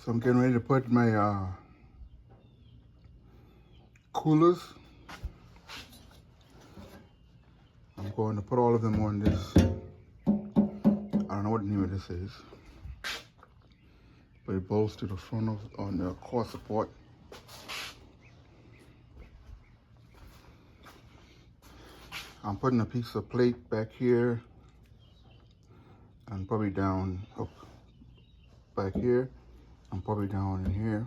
So I'm getting ready to put my coolers. I'm going to put all of them on this. I don't know what the name of this is, but it bolts to the front of on the core support. I'm putting a piece of plate back here and probably down up back here. I'm probably down in here.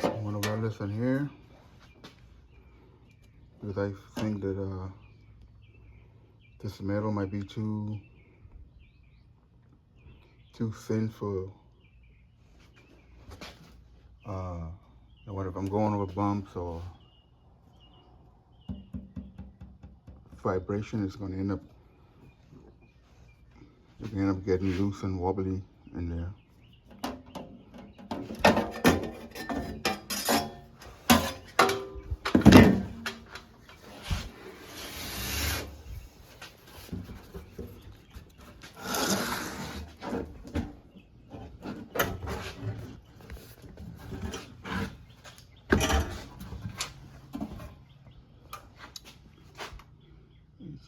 I'm gonna weld this in here because I think that this metal might be too thin for what if I'm going over bumps or vibration is going to end up, you can end up getting loose and wobbly in there.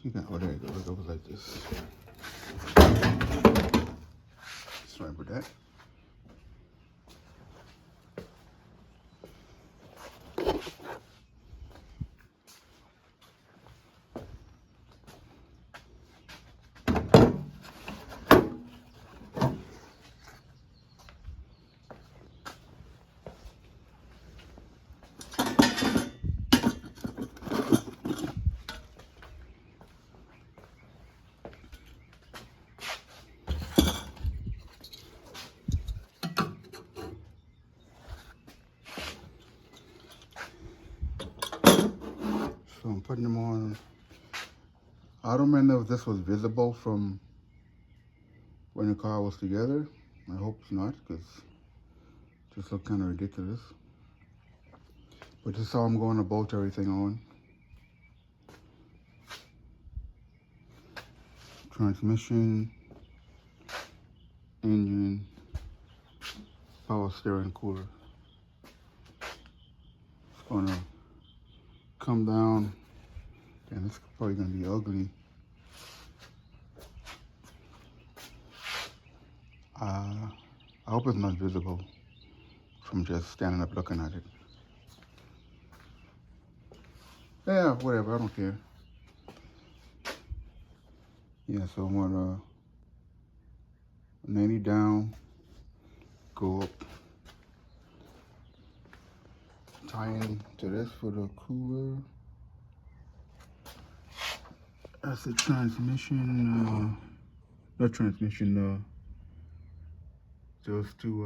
You can, oh, there you go. It goes like this. Sorry for that. So I'm putting them on. I don't remember if this was visible from when the car was together. I hope it's not, because it just looked kind of ridiculous. But this is how I'm going to bolt everything on. Transmission, engine, power steering, cooler. It's gonna come down, and it's probably gonna be ugly. I hope it's not visible from just standing up looking at it. Yeah, whatever, I don't care. Yeah, so I'm gonna 90 down, go up, tie in to this for the cooler. That's the transmission, not transmission, those two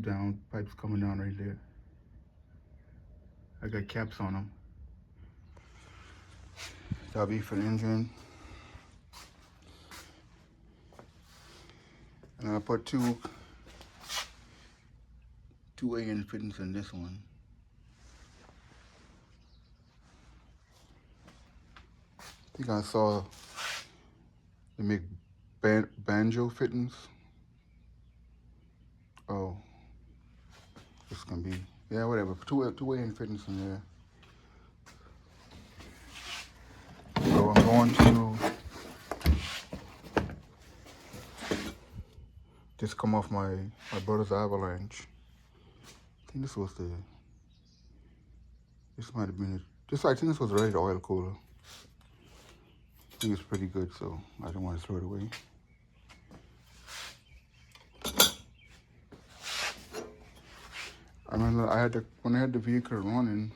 down pipes coming down right there. I got caps on them. That'll be for the engine. And I put two AN fittings in this one. I think I saw they make banjo fittings. Oh, it's gonna be, yeah, whatever. Two AN fittings in there. So I'm going to just come off my brother's Avalanche. I think this was this might have been it. I think this was already the oil cooler. I think it's pretty good, so I don't want to throw it away. I remember when I had the vehicle running,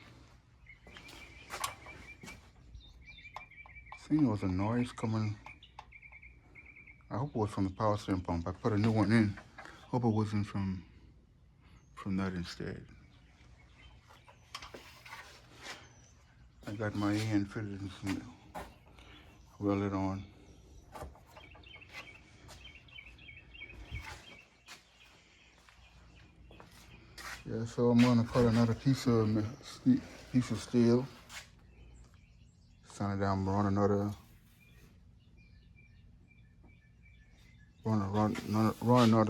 I think there was a noise coming. I hope it was from the power steering pump. I put a new one in. Hope it wasn't from that instead. I got my AN fitted and weld it on. Yeah, so I'm gonna cut another piece of steel. Sand it down, run another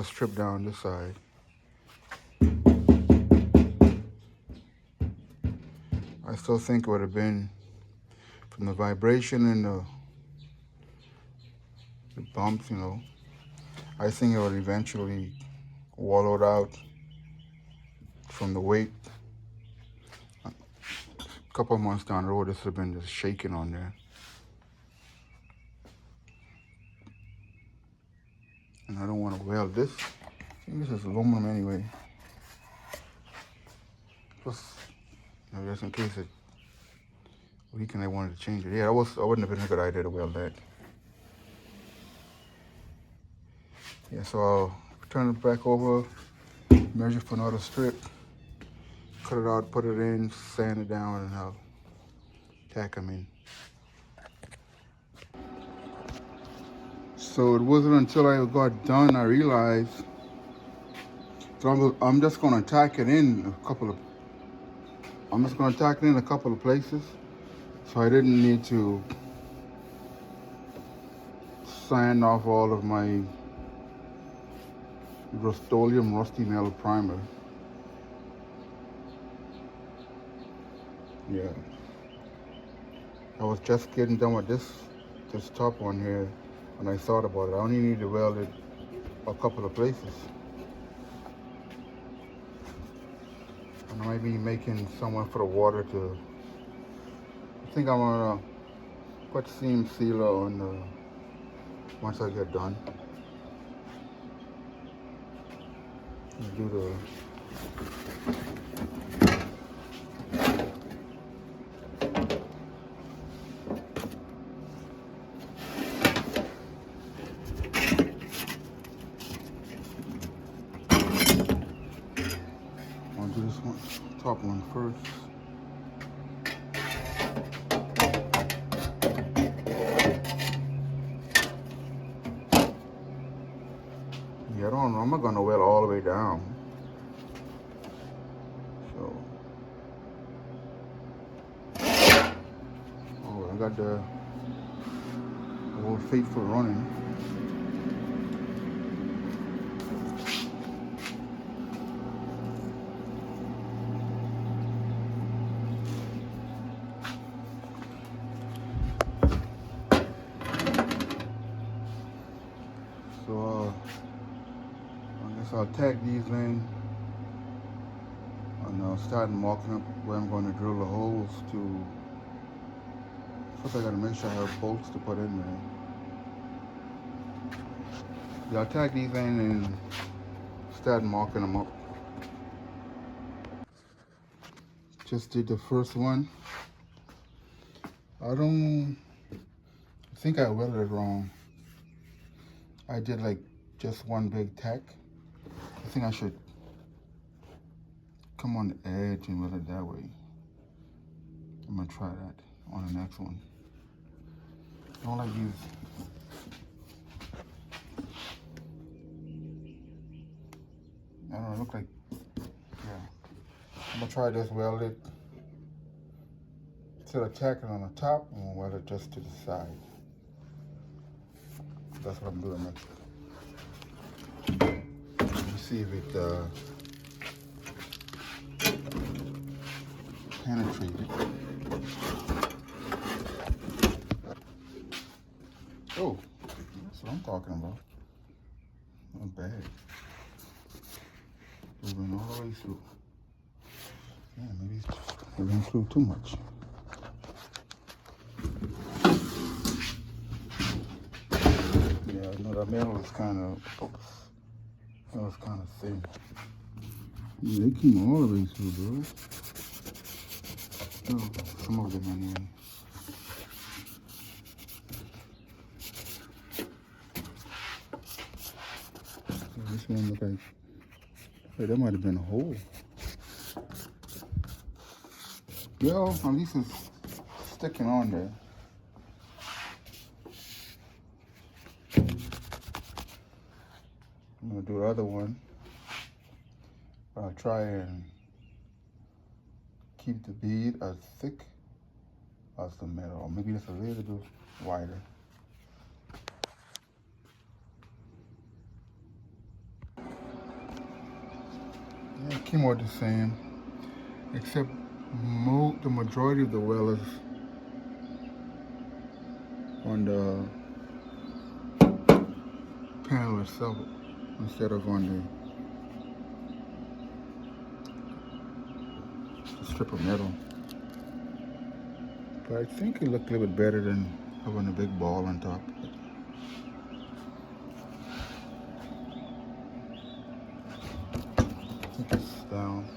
strip down this side. I still think it would have been from the vibration and the bumps, you know. I think it would eventually wallowed out from the weight. A couple of months down the road, this would have been just shaking on there. And I don't want to weld this. I think this is aluminum anyway. Plus, you know, just in case it weak and I wanted to change it. Yeah, that wouldn't have been a good idea to weld that. Yeah, so I'll turn it back over, measure for another strip, cut it out, put it in, sand it down, and I'll tack them in. So it wasn't until I got done I realized, so I'm just gonna tack it in a couple of places. So I didn't need to sand off all of my Rust-Oleum rusty metal primer. Yeah. I was just getting done with this top one here when I thought about it. I only need to weld it a couple of places. And I might be making someone for the water to, I think I'm gonna put seam sealer on once I get done. Do the this one, top one first. Yeah, I don't know. I'm not gonna weld all the way down. So, oh, I got the old faithful running. So, I guess I'll tag these in. And I'll start marking up where I'm going to drill the holes to. First I gotta make sure I have bolts to put in there. Yeah, I'll tag these in and start marking them up. Just did the first one. I think I welded it wrong. I did like just one big tack. I think I should come on the edge and weld it that way. I'm gonna try that on the next one. I don't like these. I don't know, look like, yeah. I'm gonna try this weld it. Instead of tacking on the top, I'm gonna weld it just to the side. That's what I'm doing next. Let me see if it penetrated. Oh, that's what I'm talking about. Not bad. Moving all the way through. Yeah, maybe it's moving through too much. Yeah, I know that metal is kind of thin. Yeah, they came all the way through, bro. Oh, some of them anyway. This one look like, hey, that might have been a hole. Yo, at least it's sticking on there. I'm gonna do the other one. but I'll try and keep the bead as thick as the metal, or maybe just a little bit wider. Yeah, it came out the same, except the majority of the well is on the panel itself instead of on the strip of metal. But I think it looked a little bit better than having a big ball on top. I think it's down.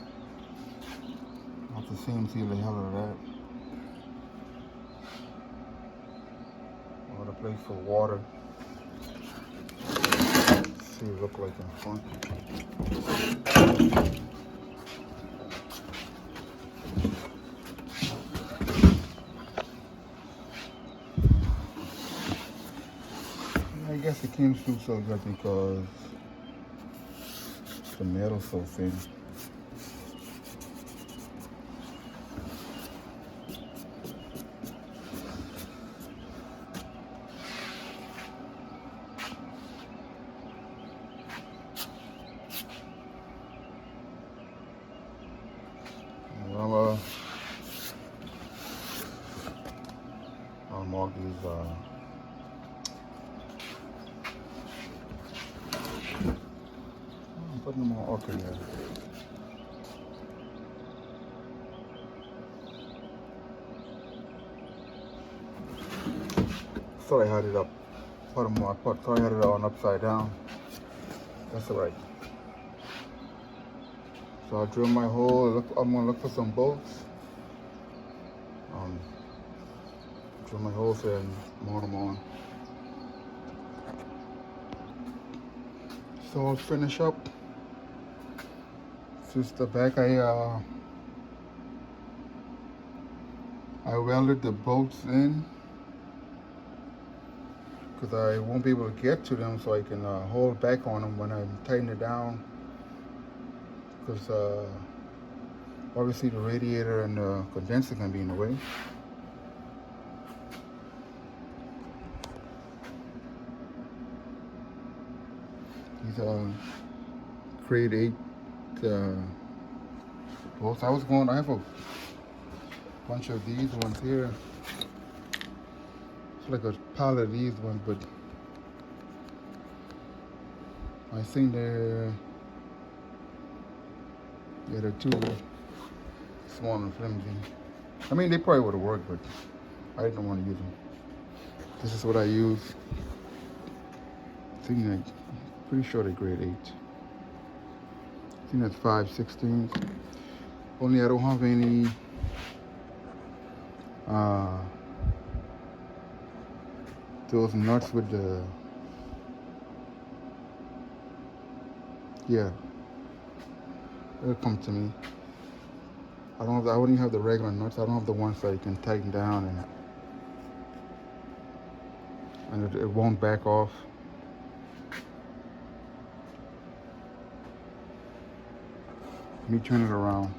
I'll have to see and see the hell of that. What a place for water. Let's see what it look like in front. I guess it came through so good because the metal's so thin. Well, I'll mark these I'm putting them on, okay, yeah. Thought I had it up. Thought I had it on upside down. That's all right. So I'll drill my hole. I'm gonna look for some bolts. Drill my holes there and mount them on. So I'll finish up. This is the back. I welded the bolts in because I won't be able to get to them, so I can hold back on them when I tighten it down. Because obviously the radiator and the condenser can be in the way. These are grade 8 bolts. I have a bunch of these ones here. It's like a pile of these ones, but I think they're too small and flimsy. I mean, they probably would have worked, but I didn't want to use them. This is what I use. I think I'm pretty sure they're grade 8. I think that's 5/16. Only I don't have any those nuts with the, yeah, it'll come to me. I wouldn't have the regular nuts. I don't have the ones that you can tighten down and it won't back off. Let me turn it around.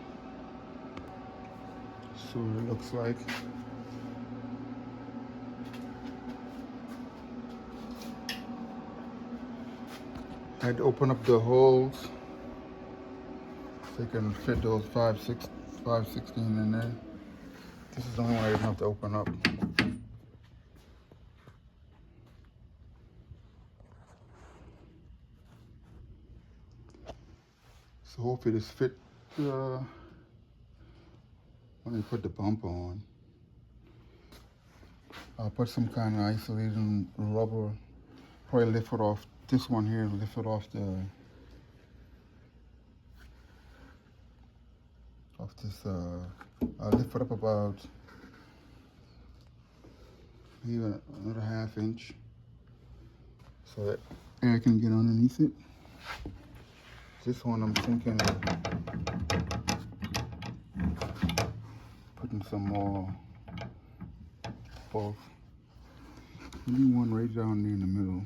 So it looks like. I had to open up the holes so you can fit those 5/16 in there. This is the only one I didn't have to open up. So hopefully this fit when I put the bumper on. I'll put some kind of isolating rubber, probably lift it off this one here, lift it off this, I'll lift it up about even another 1/2 inch so that air can get underneath it. This one I'm thinking of putting some more bolts. Maybe one right down there in the middle.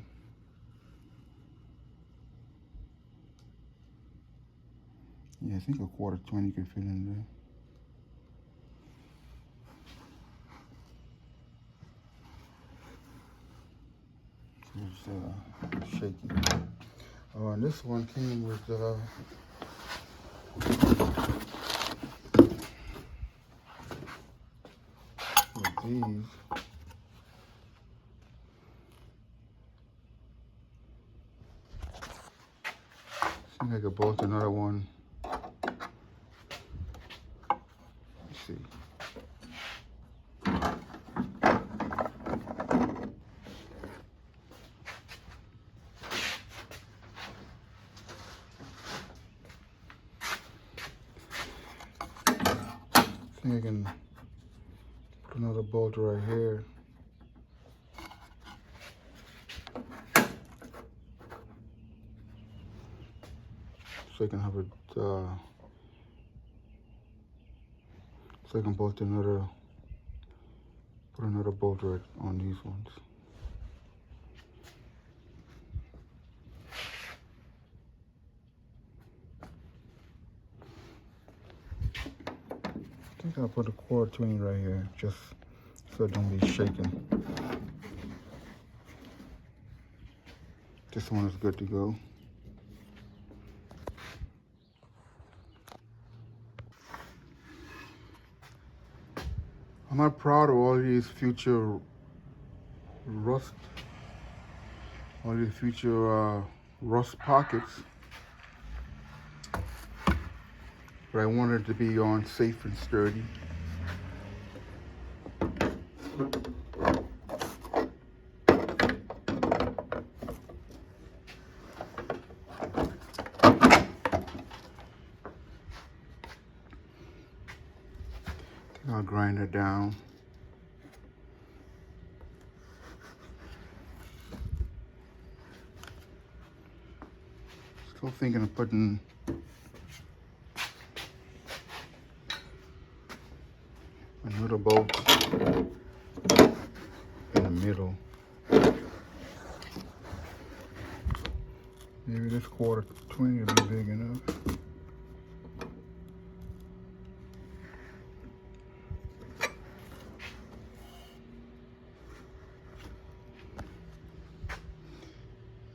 Yeah, I think a quarter 20 could fit in there. It's shaky. Oh, and this one came with these. I think I could bolt another one. Let's see. I think I can put another bolt right here. So I can have it, so I can bolt another, put another bolt right on these ones. I think I'll put a quarter 20 right here, just so it don't be shaking. This one is good to go. I'm not proud of all these future rust pockets, but I wanted it to be on safe and sturdy. I'll grind it down. Still thinking of putting another bolt in the middle. Maybe this quarter 20 will be big enough.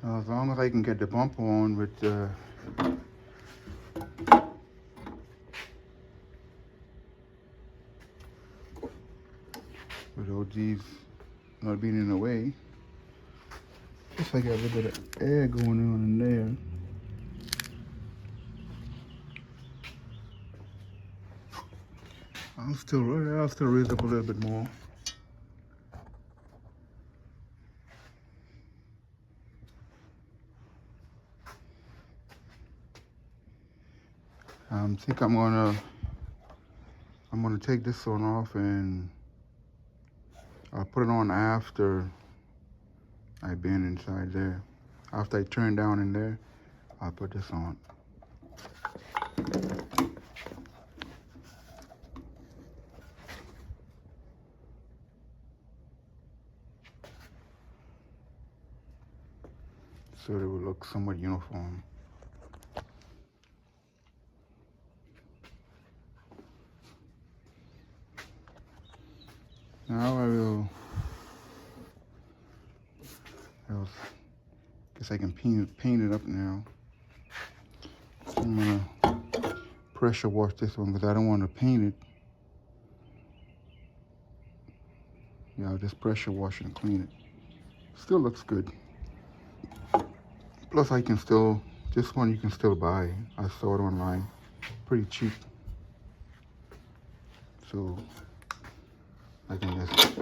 Now, as long as I can get the bumper on with all these not being in the way. Looks like I got a little bit of air going on in there. I'll still raise up a little bit more. I think I'm gonna take this one off and I'll put it on after I bend inside there. After I turn down in there, I'll put this on. So it will look somewhat uniform. Now guess I can paint it up now. So I'm gonna pressure wash this one because I don't want to paint it. Yeah, I'll just pressure wash and clean it. Still looks good. Plus I can still, this one you can still buy. I saw it online, pretty cheap. So I can just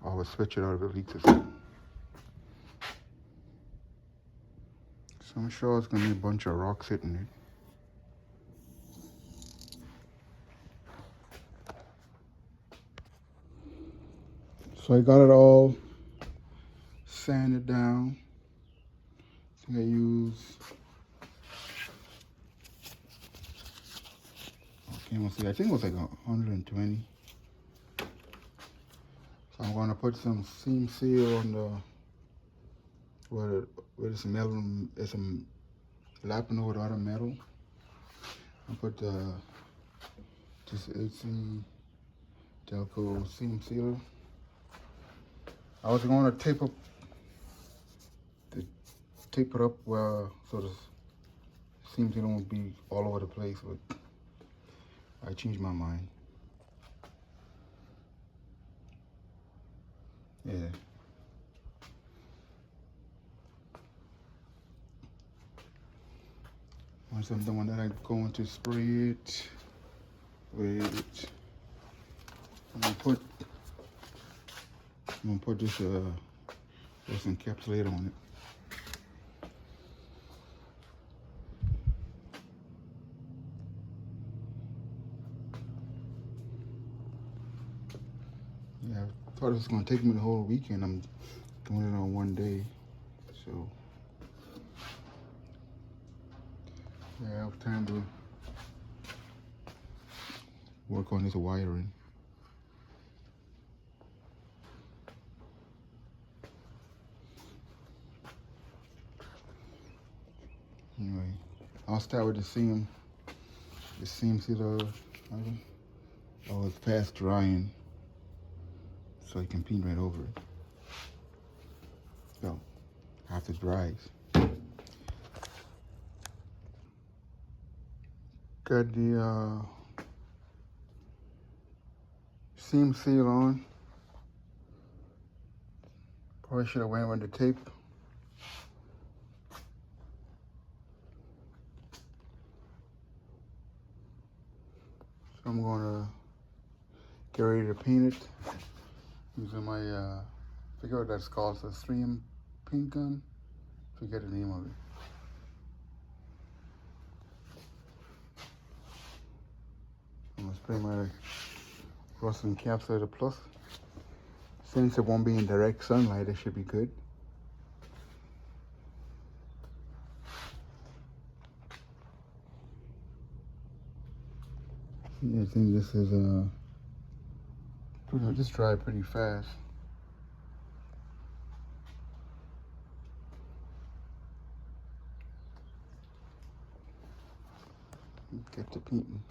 always switch it out if it leaks or something. So I'm sure it's gonna be a bunch of rocks hitting it. So I got it all sanded down. I think I used, I think it was like 120. So I'm gonna put some seam seal on the where it's metal, it's some lapping over the other metal. I put this AC Delco seam sealer. I was going to tape it up so the seam sealer won't be all over the place, but I changed my mind. Yeah. Once I'm done with that, I'm going to spray it with. I'm gonna put this encapsulator on it. Yeah, I thought it was gonna take me the whole weekend. I'm doing it on one day, so yeah, I have time to work on this wiring. Anyway, I'll start with the seam sealer. Oh, it's fast drying, so you can paint right over it. So after it dries, got the seam seal on. Probably should have went with the tape. So I'm gonna get ready to paint it using my forget what that's called. It's a 3M paint gun. Forget the name of it. I'm gonna spray my rust encapsulator plus. Since it won't be in direct sunlight, it should be good. I think this is this dried pretty fast. Get to painting.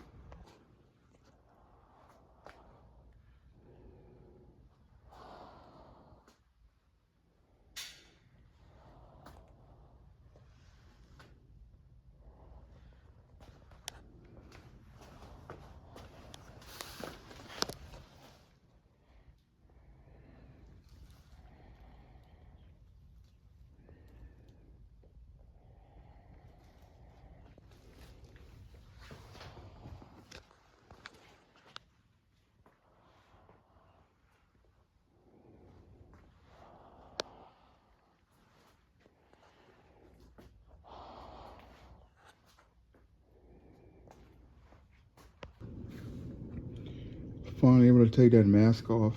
Finally able to take that mask off.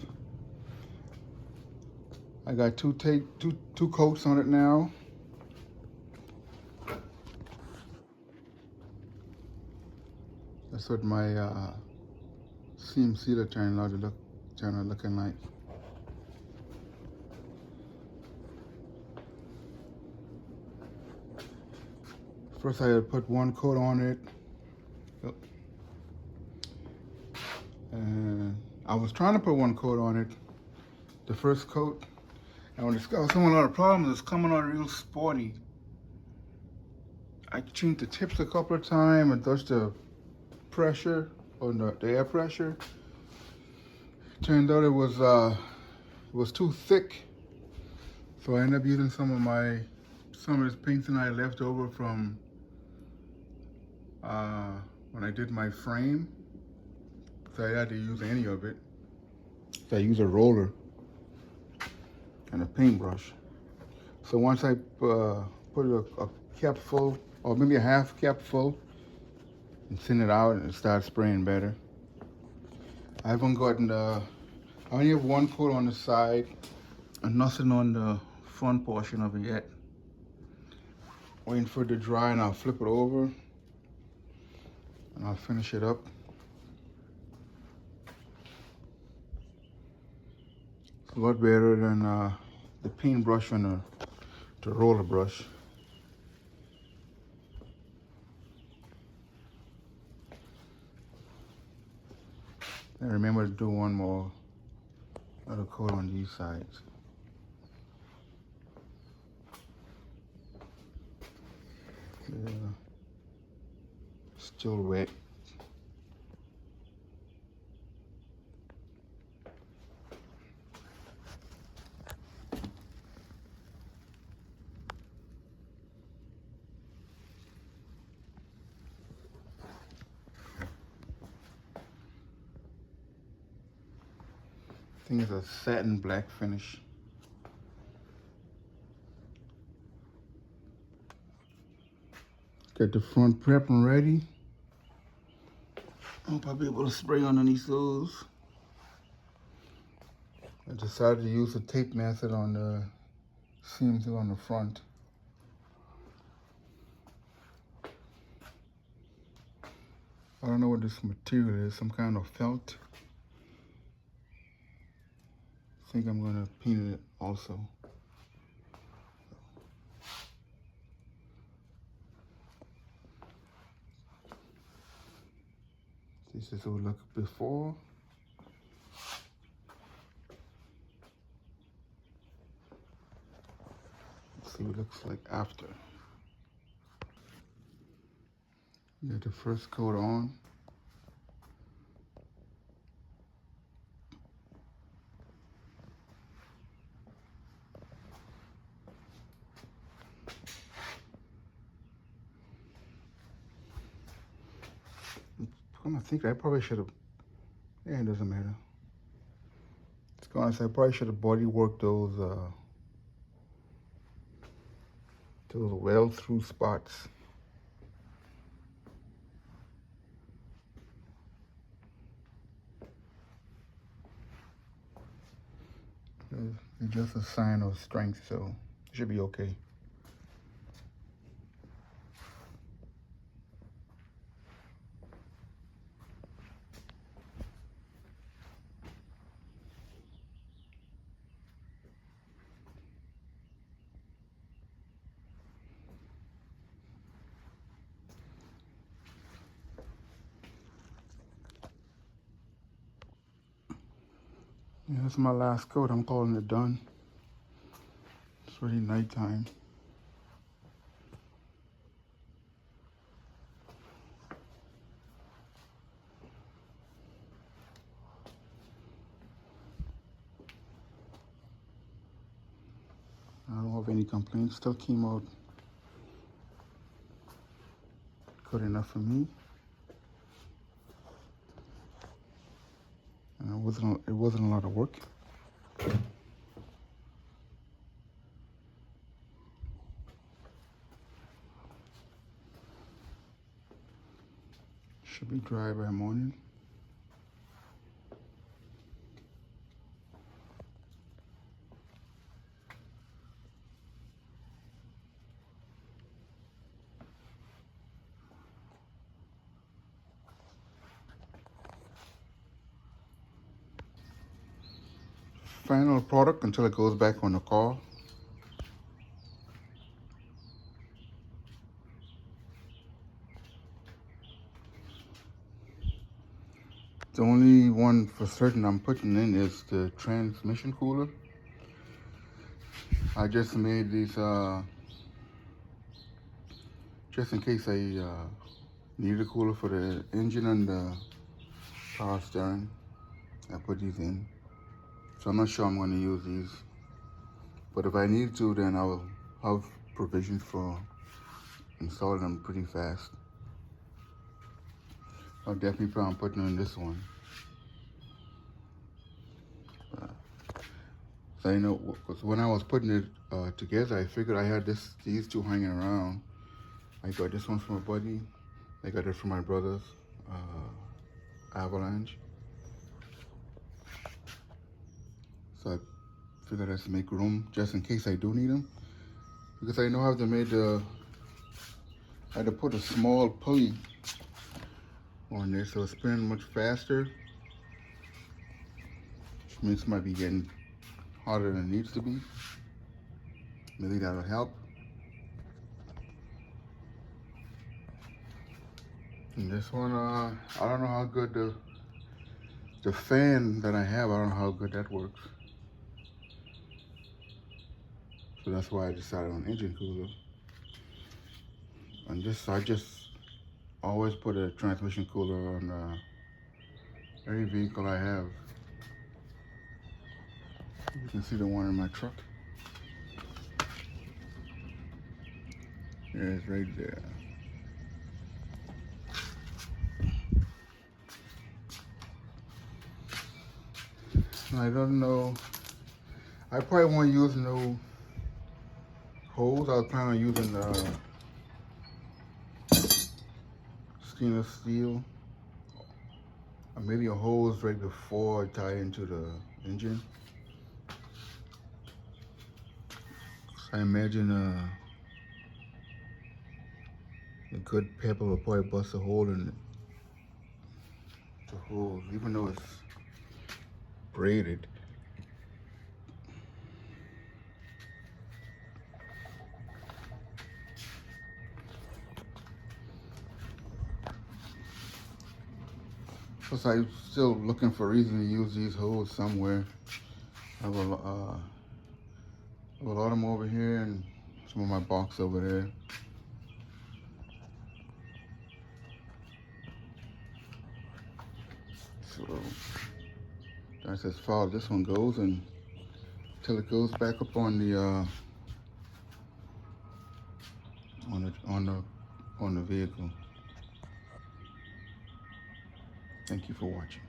I got two coats on it now. That's what my seam sealer turned out looking like. First I had to put one coat on it. And I was trying to put one coat on it, the first coat, and when I was having a lot of problems, it's coming out real sporty. I changed the tips a couple of times and touched the pressure, or the air pressure. Turned out it was too thick, so I ended up using some of this painting I left over from when I did my frame. So I had to use any of it. So I used a roller and a paintbrush. So once I put a cap full, or maybe a half cap full, and send it out, and it starts spraying better. I haven't gotten I only have one coat on the side and nothing on the front portion of it yet. Waiting for it to dry, and I'll flip it over and I'll finish it up. It's a lot better than the paintbrush and the roller brush. And remember to do one more little coat on these sides. Yeah, still wet. I think it's a satin black finish. Got the front prep and ready. I hope I'll be able to spray underneath those. I decided to use the tape method on the seams on the front. I don't know what this material is, some kind of felt. I think I'm gonna paint it also. This is what it looked before. Let's see what it looks like after. Get the first coat on. I think I probably should have, yeah, it doesn't matter. It's gonna say I probably should have body worked those well through spots. It's just a sign of strength, so it should be okay. Yeah, that's my last coat. I'm calling it done. It's already nighttime. I don't have any complaints. Still came out good enough for me. And it wasn't a lot of work. Should be dry by morning. Final product until it goes back on the car. The only one for certain I'm putting in is the transmission cooler. I just made these just in case I need a cooler for the engine and the power steering. I put these in. So I'm not sure I'm going to use these. But if I need to, then I will have provisions for installing them pretty fast. I'll definitely plan on putting in this one. So you know, when I was putting it together, I figured I had these two hanging around. I got this one from a buddy. I got it from my brother's Avalanche. So I figured I should make room just in case I do need them. Because I know I have to I had to put a small pulley on there so it's spinning much faster. Which means it might be getting harder than it needs to be. Maybe that'll help. And this one, I don't know how good the fan that I have, I don't know how good that works. So that's why I decided on engine cooler. And I just always put a transmission cooler on every vehicle I have. You can see the one in my truck. Yeah, it's right there. I don't know. I probably won't use no hose. I was planning on using stainless steel. Or maybe a hose right before I tie into the engine. So I imagine a good pepper will probably bust a hole in the hose, even though it's braided. Plus, I'm still looking for a reason to use these hoses somewhere. I have a lot of them over here and some of my box over there. So that's as far as this one goes, and until it goes back up on the on the vehicle. Thank you for watching.